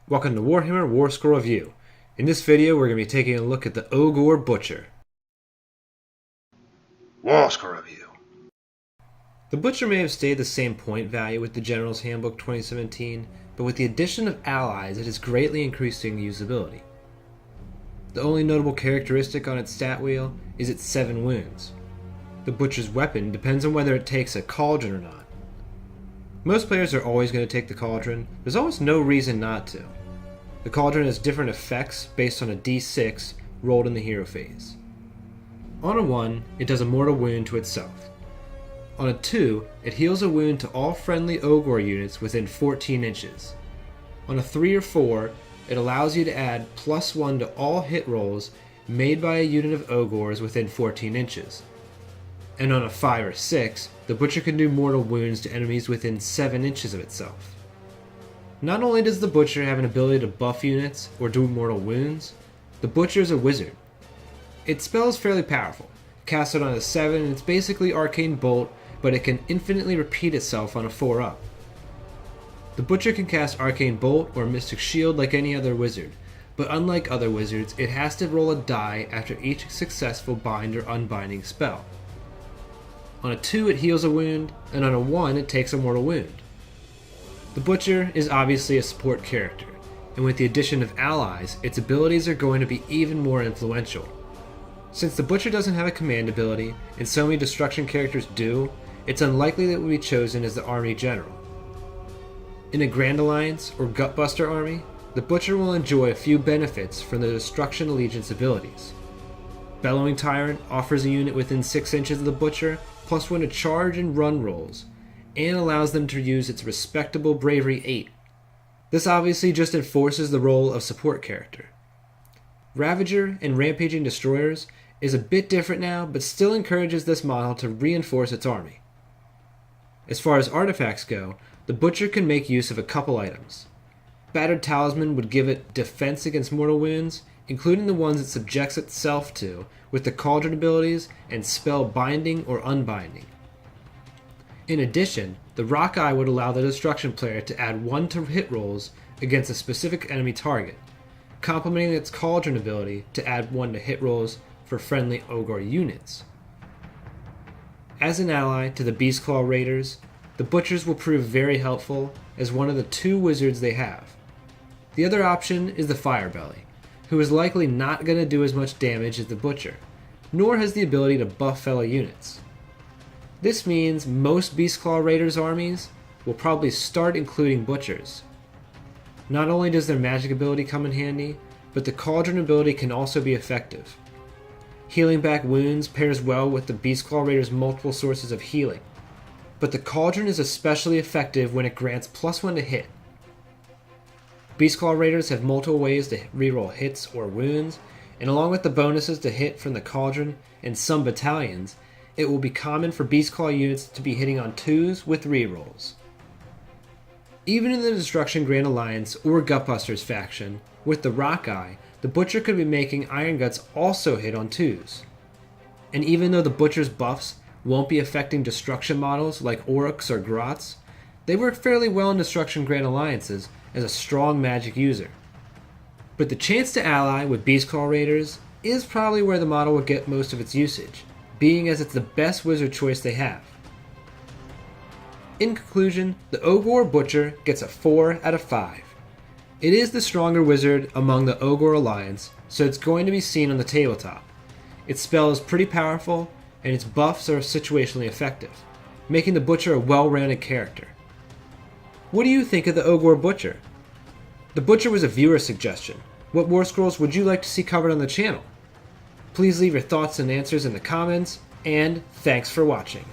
Welcome to Warhammer Warscroll Review. In this video we're going to be taking a look at the Ogre Butcher. Warscroll Review. The Butcher may have stayed the same point value with the General's Handbook 2017, but with the addition of allies it is greatly increasing usability. The only notable characteristic on its stat wheel is its 7 wounds. The Butcher's weapon depends on whether it takes a cauldron or not. Most players are always going to take the cauldron. There's almost no reason not to. The cauldron has different effects based on a d6 rolled in the hero phase. On a 1, it does a mortal wound to itself. On a 2, it heals a wound to all friendly Ogre units within 14 inches. On a 3 or 4, it allows you to add +1 to all hit rolls made by a unit of Ogres within 14 inches. And on a 5 or 6, the Butcher can do mortal wounds to enemies within 7 inches of itself. Not only does the Butcher have an ability to buff units or do mortal wounds, the Butcher is a wizard. Its spell is fairly powerful. Cast it on a 7 and it's basically Arcane Bolt, but it can infinitely repeat itself on a 4 up. The Butcher can cast Arcane Bolt or Mystic Shield like any other wizard, but unlike other wizards, it has to roll a die after each successful bind or unbinding spell. On a 2 it heals a wound, and on a 1 it takes a mortal wound. The Butcher is obviously a support character, and with the addition of allies, its abilities are going to be even more influential. Since the Butcher doesn't have a command ability, and so many destruction characters do, it's unlikely that it will be chosen as the army general. In a Grand Alliance or Gutbuster army, the Butcher will enjoy a few benefits from the Destruction Allegiance abilities. Bellowing Tyrant offers a unit within 6 inches of the Butcher +1 to charge and run rolls, and allows them to use its respectable Bravery 8. This obviously just enforces the role of support character. Ravager and Rampaging Destroyers is a bit different now, but still encourages this model to reinforce its army. As far as artifacts go, the Butcher can make use of a couple items. Battered Talisman would give it defense against mortal wounds, including the ones it subjects itself to with the Cauldron abilities and spell binding or unbinding. In addition, the Rock Eye would allow the Destruction player to add 1 to hit rolls against a specific enemy target, complementing its Cauldron ability to add 1 to hit rolls for friendly Ogre units. As an ally to the Beastclaw Raiders, the Butchers will prove very helpful as one of the 2 wizards they have. The other option is the Firebelly, who is likely not going to do as much damage as the Butcher, nor has the ability to buff fellow units. This means most Beastclaw Raiders armies will probably start including Butchers. Not only does their magic ability come in handy, but the Cauldron ability can also be effective. Healing back wounds pairs well with the Beastclaw Raiders' multiple sources of healing, but the Cauldron is especially effective when it grants +1 to hit. Beastclaw Raiders have multiple ways to reroll hits or wounds, and along with the bonuses to hit from the Cauldron and some battalions, it will be common for Beastclaw units to be hitting on 2s with rerolls. Even in the Destruction Grand Alliance or Gutbusters faction, with the Rock Eye, the Butcher could be making Iron Guts also hit on 2s. And even though the Butcher's buffs won't be affecting destruction models like Oryx or Grots, they work fairly well in Destruction Grand Alliances as a strong magic user. But the chance to ally with Beastclaw Raiders is probably where the model will get most of its usage, being as it's the best wizard choice they have. In conclusion, the Ogre Butcher gets a 4 out of 5. It is the stronger wizard among the Ogre Alliance, so it's going to be seen on the tabletop. Its spell is pretty powerful, and its buffs are situationally effective, making the Butcher a well-rounded character. What do you think of the Ogre Butcher? The Butcher was a viewer suggestion. What Warscrolls would you like to see covered on the channel? Please leave your thoughts and answers in the comments, and thanks for watching.